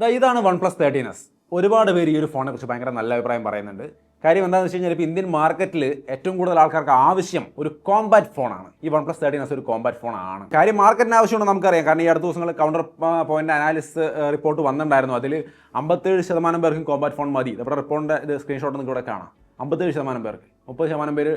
ഇതാണ് OnePlus 13s. ഒരുപാട് പേര് ഈ ഒരു ഫോണിനെ കുറിച്ച് ഭയങ്കര നല്ല അഭിപ്രായം പറയുന്നുണ്ട്. കാര്യം എന്താണെന്ന് വെച്ച് കഴിഞ്ഞാൽ ഇപ്പോൾ ഇന്ത്യൻ മാർക്കറ്റിൽ ഏറ്റവും കൂടുതൽ ആൾക്കാർക്ക് ആവശ്യം ഒരു കോമ്പാക്ട് ഫോണാണ്. ഈ OnePlus 13s ഒരു കോമ്പാക്ട് ഫോണാണ്. കാര്യം മാർക്കറ്റിന് ആവശ്യമുണ്ടെന്ന് നമുക്കറിയാം. കാരണം ഈ അടുത്ത ദിവസങ്ങൾ കൗണ്ടർ പോയിന്റ് അനാലിസിസ് റിപ്പോർട്ട് വന്നിട്ടുണ്ടായിരുന്നു. അതിൽ 57% പേർക്കും കോമ്പാക്ട് ഫോൺ മതി. നമ്മുടെ റിപ്പോർട്ടിൻ്റെ ഇത് സ്ക്രീൻഷോട്ട് നിങ്ങൾക്ക് ഇവിടെ കാണാം. 57% പേർക്ക്, 30% പേര്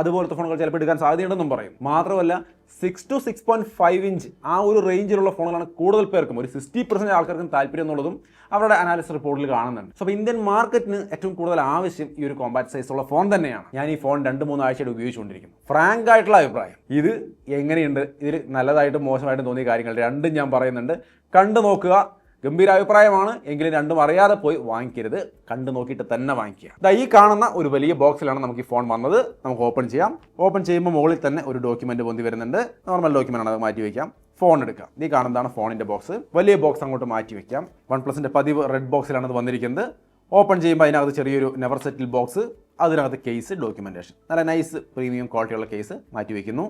അതുപോലത്തെ ഫോണുകൾ ചിലപ്പോൾ എടുക്കാൻ സാധ്യതയുണ്ടെന്നും പറയും. മാത്രമല്ല 6 to 6.5 ഇഞ്ച് ആ ഒരു റേഞ്ചിലുള്ള ഫോണുകളാണ് കൂടുതൽ പേർക്കും, ഒരു 60% ആൾക്കാർക്കും താല്പര്യം എന്നുള്ളതും അവരുടെ അനാലിസിസ് റിപ്പോർട്ടിൽ കാണുന്നുണ്ട്. സോ ഇന്ത്യൻ മാർക്കറ്റിന് ഏറ്റവും കൂടുതൽ ആവശ്യം ഈ ഒരു കോമ്പാക്ട് സൈസുള്ള ഫോൺ തന്നെയാണ്. ഞാൻ ഈ ഫോൺ 2-3 ആഴ്ചയായിട്ട് ഉപയോഗിച്ചുകൊണ്ടിരിക്കുന്നു. ഫ്രാങ്ക് ആയിട്ടുള്ള അഭിപ്രായം, ഇത് എങ്ങനെയുണ്ട്, ഇതിൽ നല്ലതായിട്ടും മോശമായിട്ടും തോന്നിയ കാര്യങ്ങൾ രണ്ടും ഞാൻ പറയുന്നുണ്ട്. കണ്ടു നോക്കുക. ഗംഭീര അഭിപ്രായമാണ് എങ്കിലും രണ്ടും അറിയാതെ പോയി വാങ്ങിക്കരുത്, കണ്ടു നോക്കിയിട്ട് തന്നെ വാങ്ങിക്കുക. ഈ കാണുന്ന ഒരു വലിയ ബോക്സിലാണ് നമുക്ക് ഈ ഫോൺ വന്നത്. നമുക്ക് ഓപ്പൺ ചെയ്യാം. ഓപ്പൺ ചെയ്യുമ്പോൾ മുകളിൽ തന്നെ ഒരു ഡോക്യുമെന്റ് പൊന്തി വരുന്നുണ്ട്. നോർമൽ ഡോക്യുമെന്റ് ആണ്, അത് മാറ്റി വയ്ക്കാം. ഫോൺ എടുക്കാം. ഈ കാണുന്നതാണ് ഫോണിന്റെ ബോക്സ്. വലിയ ബോക്സ് അങ്ങോട്ട് മാറ്റി വയ്ക്കാം. OnePlusന്റെ പതിവ് റെഡ് ബോക്സിലാണ് ഇത് വന്നിരിക്കുന്നത്. ഓപ്പൺ ചെയ്യുമ്പോൾ അതിനകത്ത് ചെറിയൊരു നെവർ സെറ്റിൽ ബോക്സ്, അതിനകത്ത് കേസ്, ഡോക്യുമെന്റേഷൻ, നല്ല നൈസ് പ്രീമിയം ക്വാളിറ്റിയുള്ള കേസ് മാറ്റി വയ്ക്കുന്നു.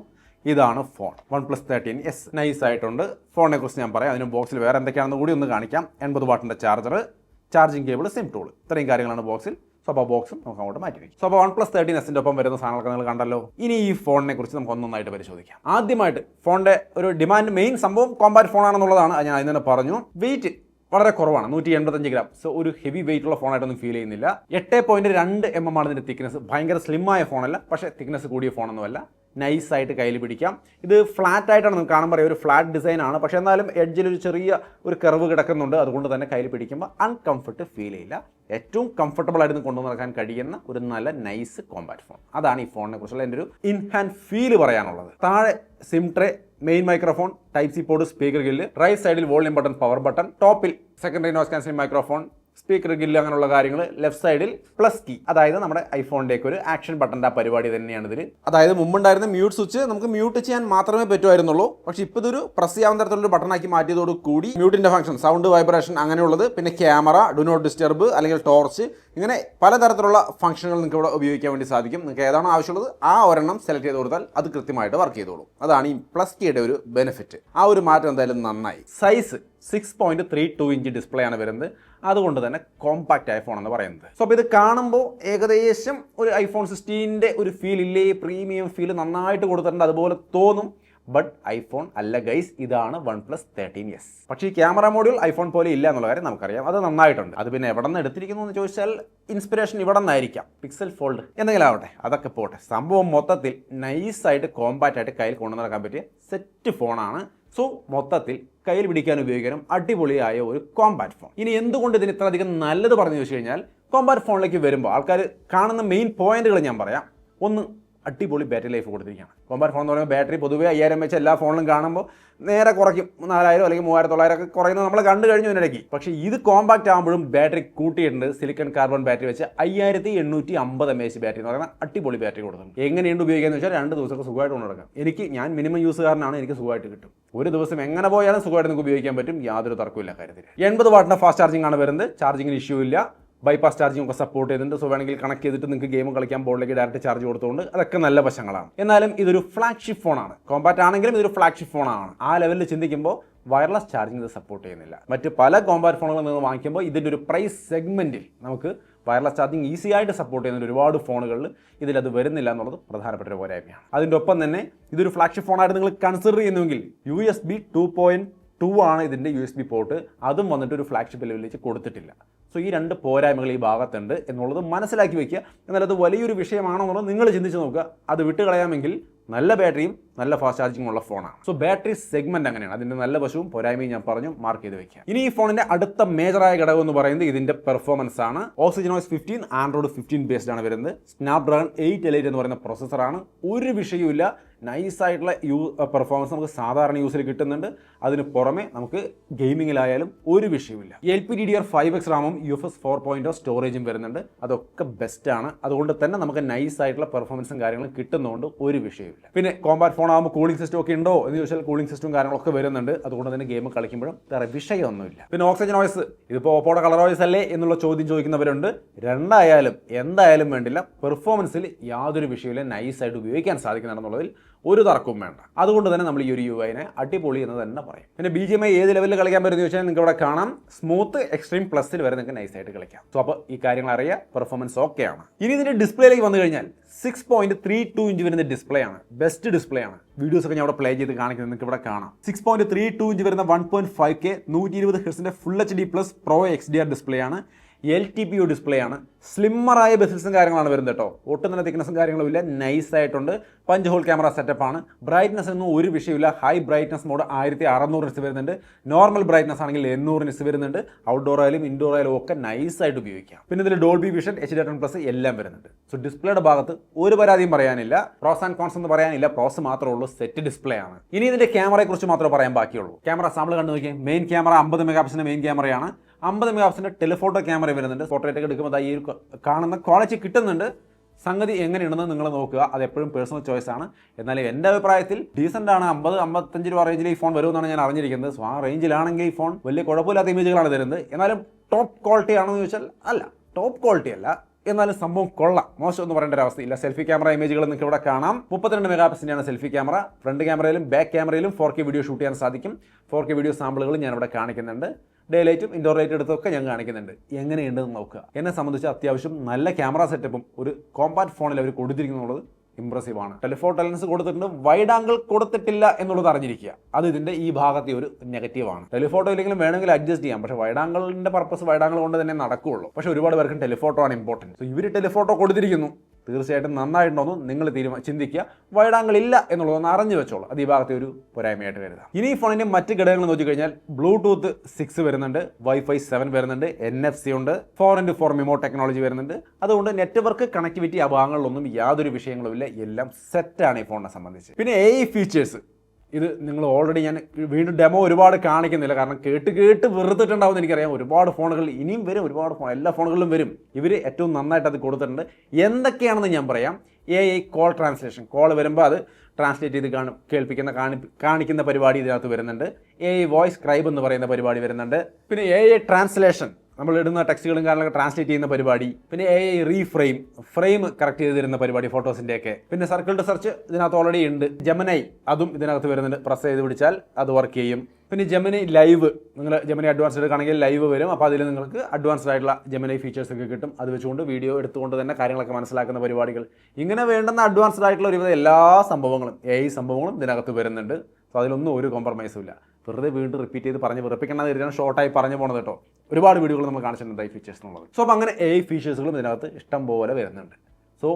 ഇതാണ് ഫോൺ OnePlus 13s. നൈസ് ആയിട്ടുണ്ട്. ഫോണിനെ കുറിച്ച് ഞാൻ പറയാം. അതിന് ബോക്സിൽ വേറെ എന്തൊക്കെയാണെന്ന് കൂടി ഒന്ന് കാണിക്കാം. 80 വാട്ടിൻ്റെ charger, charging cable, SIM tool, ഇത്രയും കാര്യങ്ങളാണ് ബോക്സിൽ. സോ അപ്പോൾ ബോക്സും നമുക്ക് അങ്ങോട്ട് മാറ്റി വയ്ക്കും. സോ അപ്പോൾ OnePlus 13sന്റെ ഒപ്പം വരുന്ന സാധനങ്ങളൊക്കെ നിങ്ങൾ കണ്ടല്ലോ. ഇനി ഈ ഫോണിനെ കുറിച്ച് നമുക്ക് ഒന്നൊന്നായിട്ട് പരിശോധിക്കാം. ആദ്യമായിട്ട് ഫോണിന്റെ ഒരു ഡിമാൻഡ് മെയിൻ സംഭവം കോമ്പാക്ട് ഫോണാണെന്നുള്ളതാണ്. ഞാൻ അതിന് തന്നെ പറഞ്ഞു. വെയിറ്റ് വളരെ കുറവാണ്, 185 ഗ്രാം. സോ ഒരു ഹെവി വെയിറ്റ് ഉള്ള ഫോണായിട്ടൊന്നും ഫീൽ ചെയ്യുന്നില്ല. 8.2 mm ആണ് ഇതിന്റെ തിക്നെസ്. ഭയങ്കര സ്ലിമ്മായ ഫോണല്ല, പക്ഷേ തിക്നെസ് കൂടിയ ഫോണൊന്നുമല്ല. നൈസായിട്ട് കയ്യിൽ പിടിക്കാം. ഇത് ഫ്ലാറ്റ് ആയിട്ടാണ് നമുക്ക് കാണുമ്പോൾ ഒരു ഫ്ലാറ്റ് ഡിസൈൻ ആണ്, പക്ഷേ എന്നാലും എഡ്ജിൽ ഒരു ചെറിയ ഒരു കർവ് കിടക്കുന്നുണ്ട്. അതുകൊണ്ട് തന്നെ കയ്യിൽ പിടിക്കുമ്പോൾ അൺകംഫർട്ട് ഫീൽ ചെയ്യില്ല. ഏറ്റവും കംഫർട്ടബിൾ ആയിട്ട് കൊണ്ടു നടക്കാൻ കഴിയുന്ന ഒരു നല്ല നൈസ് കോമ്പാക്ട് ഫോൺ. അതാണ് ഈ ഫോണിനെ കുറിച്ചുള്ള എൻ്റെ ഒരു ഇൻ ഹാൻഡ് ഫീൽ പറയാനുള്ളത്. താഴെ SIM tray, main microphone, type C port, speaker grill, right സൈഡിൽ വോളിയം ബട്ടൺ, പവർ ബട്ടൺ, ടോപ്പിൽ secondary noise cancelling microphone, speaker grill, അങ്ങനെയുള്ള കാര്യങ്ങൾ. ലെഫ്റ്റ് സൈഡിൽ പ്ലസ് കീ, അതായത് നമ്മുടെ ഐഫോണിൻ്റെയൊക്കെ ഒരു ആക്ഷൻ ബട്ടൻ്റെ ആ പരിപാടി തന്നെയാണ് ഇതിൽ. അതായത് മുമ്പുണ്ടായിരുന്ന മ്യൂട്ട് സ്വിച്ച് നമുക്ക് മ്യൂട്ട് ചെയ്യാൻ മാത്രമേ പറ്റുമായിരുന്നുള്ളൂ. പക്ഷേ ഇപ്പോൾ ഇതൊരു പ്രസ് ചെയ്യാവുന്ന തരത്തിലൊരു ബട്ടണാക്കി മാറ്റിയതോട് കൂടി മ്യൂട്ടിൻ്റെ ഫംഗ്ഷൻ, സൗണ്ട്, വൈബ്രേഷൻ, അങ്ങനെയുള്ളത്, പിന്നെ ക്യാമറ, ഡു നോട്ട് ഡിസ്റ്റർബ് അല്ലെങ്കിൽ ടോർച്ച്, ഇങ്ങനെ പലതരത്തിലുള്ള ഫംഗ്ഷനുകൾ നിങ്ങൾക്ക് ഇവിടെ ഉപയോഗിക്കാൻ വേണ്ടി സാധിക്കും. നിങ്ങൾക്ക് ഏതാണോ ആവശ്യമുള്ളത് ആ ഒരെണ്ണം സെലക്ട് ചെയ്ത് കൊടുത്താൽ അത് കൃത്യമായിട്ട് വർക്ക് ചെയ്തോളും. അതാണ് ഈ പ്ലസ് കീയുടെ ഒരു ബെനിഫിറ്റ്. ആ ഒരു മാറ്റം എന്തായാലും നന്നായി. സൈസ് 6.32 ഇഞ്ച് ഡിസ്പ്ലേ ആണ് വരുന്നത്. അതുകൊണ്ട് തന്നെ കോമ്പാക്റ്റ് ആയ ഫോൺ എന്ന് പറയുന്നത്. സോ അപ്പോൾ ഇത് കാണുമ്പോൾ ഏകദേശം ഒരു iPhone 16ന്റെ ഒരു ഫീൽ ഇല്ലേ, പ്രീമിയം ഫീൽ നന്നായിട്ട് കൊടുത്തിട്ടുണ്ട്, അതുപോലെ തോന്നും. ബട്ട് ഐഫോൺ അല്ല ഗൈസ്, ഇതാണ് OnePlus 13s. പക്ഷേ ഈ ക്യാമറ മോഡ്യൂൾ ഐഫോൺ പോലെ ഇല്ല എന്നുള്ള കാര്യം നമുക്കറിയാം. അത് നന്നായിട്ടുണ്ട്. അത് പിന്നെ എവിടെ നിന്ന് എടുത്തിരിക്കുന്നു എന്ന് ചോദിച്ചാൽ ഇൻസ്പിറേഷൻ ഇവിടെ നിന്നായിരിക്കാം. പിക്സൽ ഫോൾഡ് എന്തെങ്കിലും ആവട്ടെ, അതൊക്കെ പോട്ടെ. സംഭവം മൊത്തത്തിൽ നൈസായിട്ട് കോമ്പാക്റ്റ് ആയിട്ട് കയ്യിൽ കൊണ്ടു നടക്കാൻ പറ്റിയ സെറ്റ് ഫോണാണ്. സോ മൊത്തത്തിൽ കയ്യിൽ പിടിക്കാനും ഉപയോഗിക്കാനും അടിപൊളിയായ ഒരു കോമ്പാക്റ്റ് ഫോൺ. ഇനി എന്തുകൊണ്ട് ഇതിന് ഇത്രയധികം നല്ലത് പറഞ്ഞു ചോദിച്ചു കഴിഞ്ഞാൽ, കോമ്പാക്റ്റ് ഫോണിലേക്ക് വരുമ്പോൾ ആൾക്കാർ കാണുന്ന മെയിൻ പോയിന്റുകൾ ഞാൻ പറയാം. ഒന്ന്, അടിപൊളി ബാറ്ററി ലൈഫ് കൊടുത്തിരിക്കുകയാണ്. കോമ്പാക്റ്റ് ഫോൺ എന്ന് പറയുമ്പോൾ ബാറ്ററി പൊതുവേ 5000 വെച്ച് എല്ലാ ഫോണിലും കാണുമ്പോൾ നേരെ കുറയ്ക്കും. 4000 അല്ലെങ്കിൽ 3900 ഒക്കെ കുറയുന്നത് നമ്മൾ കണ്ടു കഴിഞ്ഞു ഇതിനിടയ്ക്ക്. പക്ഷേ ഇത് കോമ്പാക്റ്റ് ആകുമ്പോഴും ബാറ്ററി കൂട്ടിയിട്ടുണ്ട്. സിലിക്കൺ കാർബൺ ബാറ്ററി വെച്ച് 5850 mAh ബാറ്ററി എന്ന് പറയുന്ന അടിപൊളി ബാറ്ററി കൊടുക്കുന്നു. എങ്ങനെയുണ്ട് ഉപയോഗിക്കാന്ന് വെച്ചാൽ 2 ദിവസമൊക്കെ സുഖമായിട്ട് കൊണ്ടുനടക്കാം. ഞാൻ മിനിമം യൂസുകാരനാണ്, എനിക്ക് സുഖമായിട്ട് കിട്ടും. ഒരു ദിവസം എങ്ങനെ പോയാലും സുഖമായിട്ട് നിങ്ങൾക്ക് ഉപയോഗിക്കാൻ പറ്റും, യാതൊരു തർക്കമില്ല കാര്യത്തിൽ. 80 വാട്ടിൻ്റെ ഫാസ്റ്റ് ചാർജിംഗ് ആണ് വരുന്നത്. ചാർജിങ്ങിന് ഇഷ്യൂ ഇല്ല. ബൈപ്പാസ് ചാർജിംഗ് ഒക്കെ സപ്പോർട്ട് ചെയ്തിട്ടുണ്ട്. സോ വേണമെങ്കിൽ കണക്ട് ചെയ്തിട്ട് നിങ്ങൾക്ക് ഗെയിം കളിക്കാൻ ബോർഡിലേക്ക് ഡയറക്റ്റ് ചാർജ് കൊടുത്തുകൊണ്ട് അതൊക്കെ നല്ല വശങ്ങളാണ്. എന്നാലും ഇതൊരു ഫ്ലാഗ്ഷിപ്പ് ഫോണാണ്. കോമ്പാക്റ്റ് ആണെങ്കിലും ഇതൊരു ഫ്ലാഗ്ഷിപ്പ് ഫോണാണ്. ആ ലെവലിൽ ചിന്തിക്കുമ്പോൾ വയർലെസ് ചാർജിംഗ് ഇത് സപ്പോർട്ട് ചെയ്യുന്നില്ല. മറ്റ് പല കോമ്പാക്റ്റ് ഫോണുകൾ നിങ്ങൾ വാങ്ങിക്കുമ്പോൾ ഇതിൻ്റെ ഒരു പ്രൈസ് സെഗ്മെൻറ്റിൽ നമുക്ക് വയർലെസ് ചാർജിംഗ് ഈസി ആയിട്ട് സപ്പോർട്ട് ചെയ്യുന്ന ഒരുപാട് ഫോണുകളിൽ ഇതിലത് വരുന്നില്ല എന്നുള്ളത് പ്രധാനപ്പെട്ട ഒരു പോരായ്മയാണ്. അതിൻ്റെ ഒപ്പം തന്നെ ഇതൊരു ഫ്ലാഗ്ഷിപ്പ് ഫോണായിട്ട് നിങ്ങൾ കൺസിഡർ ചെയ്യുന്നുവെങ്കിൽ USB 2.2 ആണ് ഇതിൻ്റെ USB പോർട്ട്. അതും വന്നിട്ട് ഒരു ഫ്ലാഗ്ഷിപ്പ് ലെവലിലേക്ക് കൊടുത്തിട്ടില്ല. സോ ഈ 2 പോരായ്മകൾ ഈ ഭാഗത്തുണ്ട് എന്നുള്ളത് മനസ്സിലാക്കി വയ്ക്കുക. എന്നാൽ അത് വലിയൊരു വിഷയമാണോ എന്നുള്ളത് നിങ്ങൾ ചിന്തിച്ച് നോക്കുക. അത് വിട്ടുകളയാമെങ്കിൽ നല്ല ബാറ്ററിയും നല്ല ഫാസ്റ്റ് ചാർജിംഗ് ഉള്ള ഫോണാണ്. സോ ബാറ്ററി സെഗ്മെന്റ് അങ്ങനെയാണ്. അതിന്റെ നല്ല വശവും പോരായ്മയും ഞാൻ പറഞ്ഞു, മാർക്ക് ചെയ്ത് വെക്കുക. ഇനി ഈ ഫോണിന്റെ അടുത്ത മേജറായ ഘടകം എന്ന് പറയുന്നത് ഇതിന്റെ പെർഫോമൻസ് ആണ്. Oxygen OS 15 Android 15 ബേസ്ഡ് ആണ് വരുന്നത്. Snapdragon 888 എന്ന് പറയുന്ന പ്രോസസ്സറാണ്. ഒരു വിഷയവുമില്ല. നൈസായിട്ടുള്ള പെർഫോമൻസ് നമുക്ക് സാധാരണ യൂസിൽ കിട്ടുന്നുണ്ട്. അതിന് പുറമെ നമുക്ക് ഗെയിമിങ്ങിലായാലും ഒരു വിഷയമില്ല. LPDDR5X റാമും UFS 4.0 സ്റ്റോറേജും വരുന്നുണ്ട്. അതൊക്കെ ബെസ്റ്റാണ്. അതുകൊണ്ട് തന്നെ നമുക്ക് നൈസായിട്ടുള്ള പെർഫോമൻസും കാര്യങ്ങളും കിട്ടുന്നതുകൊണ്ട് ഒരു വിഷയമില്ല. പിന്നെ കോമ്പാക്റ്റ് ഫോൺ ആകുമ്പോൾ കൂളിംഗ് സിസ്റ്റം ഒക്കെ ഉണ്ടോ എന്ന് ചോദിച്ചാൽ കൂളിംഗ് സിസ്റ്റവും കാര്യങ്ങളൊക്കെ വരുന്നുണ്ട്. അതുകൊണ്ട് തന്നെ ഗെയിം കളിക്കുമ്പോഴും വേറെ വിഷയമൊന്നുമില്ല. പിന്നെ Oxygen OS ഇതിപ്പോൾ ഓപ്പോയുടെ കളർ OS അല്ലേ എന്നുള്ള ചോദ്യം ചോദിക്കുന്നവരുണ്ട്. രണ്ടായാലും എന്തായാലും വേണ്ടില്ല, പെർഫോമൻസിൽ യാതൊരു വിഷയമില്ല. നൈസായിട്ട് ഉപയോഗിക്കാൻ സാധിക്കുന്നുണ്ടെന്നുള്ളതിൽ ഒരു തർക്കവും വേണ്ട. അതുകൊണ്ട് തന്നെ നമ്മൾ ഈ ഒരു UI-നെ അടിപൊളി എന്ന് തന്നെ പറയും. പിന്നെ BGMI ഏത് ലെവലിൽ കളിക്കാൻ പറ്റുമെന്ന് ചോദിച്ചാൽ നിങ്ങൾക്ക് ഇവിടെ കാണാം. സ്മൂത്ത്, എക്സ്ട്രീം പ്ലസിൽ വരെ നിങ്ങൾക്ക് നൈസായിട്ട് കളിക്കാം. സോ അപ്പോൾ ഈ കാര്യങ്ങൾ അറിയാം, പെർഫോമൻസ് ഓക്കെയാണ്. ഇനി ഇതിൻ്റെ ഡിസ്പ്ലേയിലേക്ക് വന്നു കഴിഞ്ഞാൽ 6.32 ഇഞ്ച് വരുന്ന ഡിസ്പ്ലേ ആണ്. ബെസ്റ്റ് ഡിസ്പ്ലേ ആണ്. വീഡിയോസ് ഒക്കെ ഞാൻ അവിടെ പ്ലേ ചെയ്ത് കാണിക്കുന്നത് നിങ്ങൾക്ക് ഇവിടെ കാണാം. 6.32 ഇഞ്ച് വരുന്ന 1.5K 120 ഹെർട്സിന്റെ full HD plus pro XDR display ആണ്. LTPO ഡിസ്പ്ലേ ആണ്. സ്ലിമ്മറായ ബെസിൽസും കാര്യങ്ങളാണ് വരുന്നത് കേട്ടോ. ഒട്ടും തന്നെ തിക്നെസ്സും കാര്യങ്ങളും ഇല്ല. നൈസ് ആയിട്ടുണ്ട്. 5 ഹോൾ ക്യാമറ സെറ്റപ്പ് ആണ്. ബ്രൈറ്റ്നസ് ഒന്നും ഒരു വിഷയമില്ല. ഹൈ ബ്രൈറ്റ്നസ് മോഡ് 1600 നിറ്റ്സ് വരുന്നുണ്ട്. നോർമൽ ബ്രൈറ്റ്നസ് ആണെങ്കിൽ 800 നിറ്റ്സ് വരുന്നുണ്ട്. ഔട്ട്ഡോർ ആയാലും ഇൻഡോർ ആയാലും ഒക്കെ നൈസായിട്ട് ഉപയോഗിക്കാം. പിന്നെ ഇതിൽ ഡോൾബി വിഷൻ, HD10+ എല്ലാം വരുന്നുണ്ട്. സോ ഡിസ്പ്ലേയുടെ ഭാഗത്ത് ഒരു പരാതിയും പറയാനില്ല. പ്രോസ് ആൻഡ് കോൺസ് എന്ന് പറയാനില്ല. പ്രോസ് മാത്രമേ ഉള്ളൂ. സെറ്റ് ഡിസ്പ്ലേ ആണ്. ഇനി ഇതിന്റെ ക്യാമറയെ കുറിച്ച് മാത്രമേ പറയാൻ ബാക്കിയുള്ളൂ. ക്യാമറ സാമ്പിൾ കണ്ടു നോക്കിയാൽ മെയിൻ ക്യാമറ 50 മെഗാപിക്സലിന്റെ മെയിൻ ക്യാമറയാണ്. 50 മെഗാപിക്സലിന്റെ ടെലിഫോട്ടോ ക്യാമറ വരുന്നുണ്ട്. ഫോട്ടോയൊക്കെ എടുക്കുമ്പോൾ ഈ കാണുന്ന ക്വാളിറ്റി കിട്ടുന്നുണ്ട്. സംഗതി എങ്ങനെയുണ്ടെന്ന് നിങ്ങൾ നോക്കുക. അത് എപ്പോഴും പേഴ്സണൽ ചോയ്സ് ആണ്. എന്നാലും എൻ്റെ അഭിപ്രായത്തിൽ ഡീസൻ്റ് ആണ്. 50-55 രൂപ റേഞ്ചിൽ ഈ ഫോൺ വരുമെന്നാണ് ഞാൻ അറിഞ്ഞിരിക്കുന്നത്. സോ ആ റേഞ്ചിലാണെങ്കിൽ ഈ ഫോൺ വലിയ കുഴപ്പമില്ലാത്ത ഇമേജുകളാണ് തരുന്നത്. എന്നാലും ടോപ്പ് ക്വാളിറ്റി ആണെന്ന് ചോദിച്ചാൽ അല്ല, ടോപ്പ് ക്വാളിറ്റി അല്ല. എന്നാലും സംഭവം കൊള്ളാം, മോശം എന്ന് പറയേണ്ട ഒരു അവസ്ഥയില്ല. സെൽഫി ക്യാമറ ഇമേജുകൾ നിങ്ങൾക്ക് ഇവിടെ കാണാം. 32 മെഗാപിക്സലിൻ്റെയാണ് സെൽഫി ക്യാമറ. ഫ്രണ്ട് ക്യാമറയിലും ബാക്ക് ക്യാമറയിലും 4K വീഡിയോ ഷൂട്ട് ചെയ്യാൻ സാധിക്കും. 4K വീഡിയോ സാമ്പിളുകൾ ഞാനിവിടെ കാണിക്കുന്നുണ്ട്. ഡേ ലൈറ്റും ഇൻഡോർ ലൈറ്റ് എടുത്തൊക്കെ ഞാൻ കാണിക്കുന്നുണ്ട്. എങ്ങനെയുണ്ടെന്ന് നോക്കുക. എന്നെ സംബന്ധിച്ച് അത്യാവശ്യം നല്ല ക്യാമറ സെറ്റപ്പും ഒരു കോമ്പാക്ട് ഫോണിൽ അവർ കൊടുത്തിരിക്കുന്നുള്ളത് ഇംപ്രസീവ് ആണ്. ടെലിഫോട്ടോ ലെൻസ് കൊടുത്തിട്ടുണ്ട്, വൈഡ് ആംഗിൾ കൊടുത്തിട്ടില്ല എന്നുള്ളത് അറിഞ്ഞിരിക്കുക. അത് ഇതിന്റെ ഈ ഭാഗത്തെ ഒരു നെഗറ്റീവാണ്. ടെലിഫോട്ടോ ഇല്ലെങ്കിലും വേണമെങ്കിൽ അഡ്ജസ്റ്റ് ചെയ്യാം. പക്ഷേ വൈഡ് ആംഗിളിന്റെ പർപ്പസ് വൈഡ് ആംഗിൾ കൊണ്ട് തന്നെ നടക്കുകയുള്ളൂ. പക്ഷേ ഒരുപാട് പേർക്കും ടെലിഫോട്ടോ ആണ് ഇമ്പോർട്ടൻറ്റ്. സോ ഇവർ ടെലിഫോട്ടോ കൊടുത്തിരിക്കുന്നു, തീർച്ചയായിട്ടും നന്നായിട്ടുണ്ടോന്ന് നിങ്ങൾ ചിന്തിക്കുക. വൈഡ് ആംഗിൾ ഇല്ല എന്നുള്ളതൊന്ന് അറിഞ്ഞു വെച്ചോളൂ. അത് ഈ ഭാഗത്തെ ഒരു പോരായ്മയായിട്ട് കരുതാം. ഇനി ഈ ഫോണിന്റെ മറ്റ് ഘടകങ്ങൾ നോക്കിക്കഴിഞ്ഞാൽ ബ്ലൂടൂത്ത് 6 വരുന്നുണ്ട്, Wi-Fi 7 വരുന്നുണ്ട്, NFC ഉണ്ട്, 4x4 മെമോ ടെക്നോളജി വരുന്നുണ്ട്. അതുകൊണ്ട് നെറ്റ്വർക്ക് കണക്ടിവിറ്റി ആ ഭാഗങ്ങളിലൊന്നും യാതൊരു വിഷയങ്ങളുമില്ല. എല്ലാം സെറ്റാണ് ഈ ഫോണിനെ സംബന്ധിച്ച്. പിന്നെ AI ഫീച്ചേഴ്സ് ഇത് നിങ്ങൾ ഓൾറെഡി ഞാൻ വീണ്ടും ഡെമോ ഒരുപാട് കാണിക്കുന്നില്ല. കാരണം കേട്ട് വെറുത്തിട്ടുണ്ടാവുമെന്ന് എനിക്കറിയാം. ഒരുപാട് ഫോണുകൾ ഇനിയും വരും, ഒരുപാട് ഫോൺ എല്ലാ ഫോണുകളിലും വരും. ഇവർ ഏറ്റവും നന്നായിട്ട് അത് കൊടുത്തിട്ടുണ്ട്. എന്തൊക്കെയാണെന്ന് ഞാൻ പറയാം. AI കോൾ ട്രാൻസ്ലേഷൻ, കോൾ വരുമ്പോൾ അത് ട്രാൻസ്ലേറ്റ് ചെയ്ത് കാണിക്കുന്ന പരിപാടി ഇതിനകത്ത് വരുന്നുണ്ട്. AI വോയിസ് സ്ക്രൈബ് എന്ന് പറയുന്ന പരിപാടി വരുന്നുണ്ട്. പിന്നെ AI ട്രാൻസ്ലേഷൻ, നമ്മൾ ഇടുന്ന ടെക്സ്റ്റുകളും കാര്യങ്ങളൊക്കെ ട്രാൻസ്ലേറ്റ് ചെയ്യുന്ന പരിപാടി. പിന്നെ AI ഫ്രെയിം കറക്റ്റ് ചെയ്ത് തരുന്ന പരിപാടി ഫോട്ടോസിൻ്റെ ഒക്കെ. പിന്നെ സർക്കിൾ ടു സെർച്ച് ഇതിനകത്ത് ഓൾറെഡി ഉണ്ട്. ജെമിനി അതും ഇതിനകത്ത് വരുന്നുണ്ട്. പ്രസ് ചെയ്ത് പിടിച്ചാൽ അത് വർക്ക് ചെയ്യും. പിന്നെ ജെമിനി ലൈവ്, നിങ്ങൾ ജെമിനി അഡ്വാൻസ്ഡ് എടുക്കുകയാണെങ്കിൽ ലൈവ് വരും. അപ്പോൾ അതിൽ നിങ്ങൾക്ക് അഡ്വാൻസ്ഡ് ആയിട്ടുള്ള ജെമിനി ഫീച്ചേഴ്സ് ഒക്കെ കിട്ടും. അത് വെച്ചുകൊണ്ട് വീഡിയോ എടുത്തുകൊണ്ട് തന്നെ കാര്യങ്ങളൊക്കെ മനസ്സിലാക്കുന്ന പരിപാടികൾ, ഇങ്ങനെ വേണ്ടുന്ന അഡ്വാൻസ്ഡ് ആയിട്ടുള്ള ഒരുവിധ എല്ലാ സംഭവങ്ങളും AI സംഭവങ്ങളും ഇതിനകത്ത് വരുന്നുണ്ട്. സോ അതിലൊന്നും ഒരു കോംപ്രമൈസും ഇല്ല. വെറുതെ വീണ്ടും റിപ്പീറ്റ് ചെയ്ത് പറഞ്ഞ് വെറുപ്പിക്കണമെന്ന് ഷോർട്ടായി പറഞ്ഞു പോകുന്നത് കേട്ടോ. ഒരുപാട് വീഡിയോകൾ നമ്മൾ കാണിച്ചിട്ടുണ്ട് AI ഫീച്ചേഴ്സ് എന്നുള്ളത്. സോ അപ്പോൾ അങ്ങനെ AI ഫീച്ചേഴ്സുകളും ഇതിനകത്ത് ഇഷ്ടം പോലെ വരുന്നുണ്ട്. സോ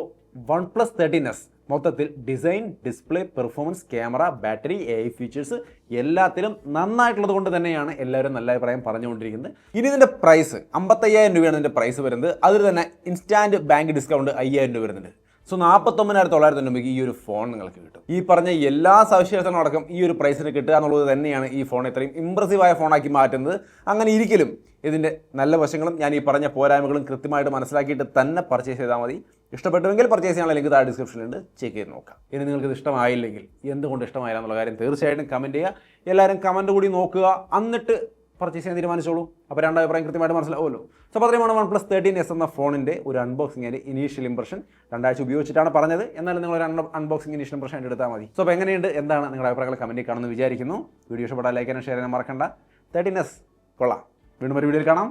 OnePlus 13s മൊത്തത്തിൽ design, display, performance, camera, battery, AI features എല്ലാത്തിലും നന്നായിട്ടുള്ളത് കൊണ്ട് തന്നെയാണ് എല്ലാവരും നല്ല അഭിപ്രായം പറഞ്ഞുകൊണ്ടിരിക്കുന്നത്. ഇനി ഇതിൻ്റെ പ്രൈസ് 55,000 രൂപയാണ് ഇതിൻ്റെ പ്രൈസ് വരുന്നത്. അതിൽ തന്നെ ഇൻസ്റ്റാൻറ്റ് ബാങ്ക് ഡിസ്കൗണ്ട് 5,000 രൂപ വരുന്നുണ്ട്. സോ 49,990 രൂപയ്ക്ക് ഈ ഒരു ഫോൺ നിങ്ങൾക്ക് കിട്ടും. ഈ പറഞ്ഞ എല്ലാ സവിശേഷതകളും അടക്കം ഈ ഒരു പ്രൈസിന് കിട്ടുക എന്നുള്ളത് തന്നെയാണ് ഈ ഫോൺ ഇത്രയും ഇംപ്രസീവായ ഫോണാക്കി മാറ്റുന്നത്. അങ്ങനെ ഇരിക്കലും ഇതിൻ്റെ നല്ല വശങ്ങളും ഞാൻ ഈ പറഞ്ഞ പോരായ്മകളും കൃത്യമായിട്ട് മനസ്സിലാക്കിയിട്ട് തന്നെ പർച്ചേസ് ചെയ്താൽ മതി. ഇഷ്ടപ്പെട്ടുവെങ്കിൽ പർച്ചേസ് ചെയ്യാനുള്ള ലിങ്ക് താഴെ ഡിസ്ക്രിപ്ഷനിലുണ്ട്, ചെക്ക് ചെയ്ത് നോക്കാം. ഇനി നിങ്ങൾക്ക് ഇത് ഇഷ്ടമായില്ലെങ്കിൽ, എന്തുകൊണ്ട് ഇഷ്ടമായില്ല എന്നുള്ള കാര്യം തീർച്ചയായിട്ടും കമൻറ്റ് ചെയ്യുക. എല്ലാവരും കമൻറ്റ് കൂടി നോക്കുക, എന്നിട്ട് പർച്ചേസ് ചെയ്യാൻ തീരുമാനിച്ചോളൂ. അപ്പോൾ രണ്ടഭിപ്രായം കൃത്യമായിട്ട് മനസ്സിലാവുമല്ലോ. സോ അത്രയുമാണ് OnePlus 13s എന്ന ഫോണിൻ്റെ ഒരു അൺബോക്സിംഗ് ആൻഡ് ഇനീഷ്യൽ ഇംപ്രഷൻ. 2 ആഴ്ച ഉപയോഗിച്ചിട്ടാണ് പറഞ്ഞത്. എന്നാലും നിങ്ങൾ ഒരു അൺബോക്സിംഗ് ഇനീഷ്യൽ ഇംപ്രഷൻ ആയിട്ട് എടുത്താൽ മതി. സോ അപ്പോൾ എങ്ങനെയുണ്ട്, എന്താണ് നിങ്ങളുടെ അഭിപ്രായങ്ങൾ കമൻറ്റിൽ കാണുമെന്ന് വിചാരിക്കുന്നു. വീഡിയോ ഇഷ്ടപ്പെട്ടാൽ ലൈക്ക് ചെയ്യാനും ഷെയർ ചെയ്യാനും മറക്കണ്ട. 13s കൊള്ളാം. വീണ്ടും ഒരു വീഡിയോയിൽ കാണാം.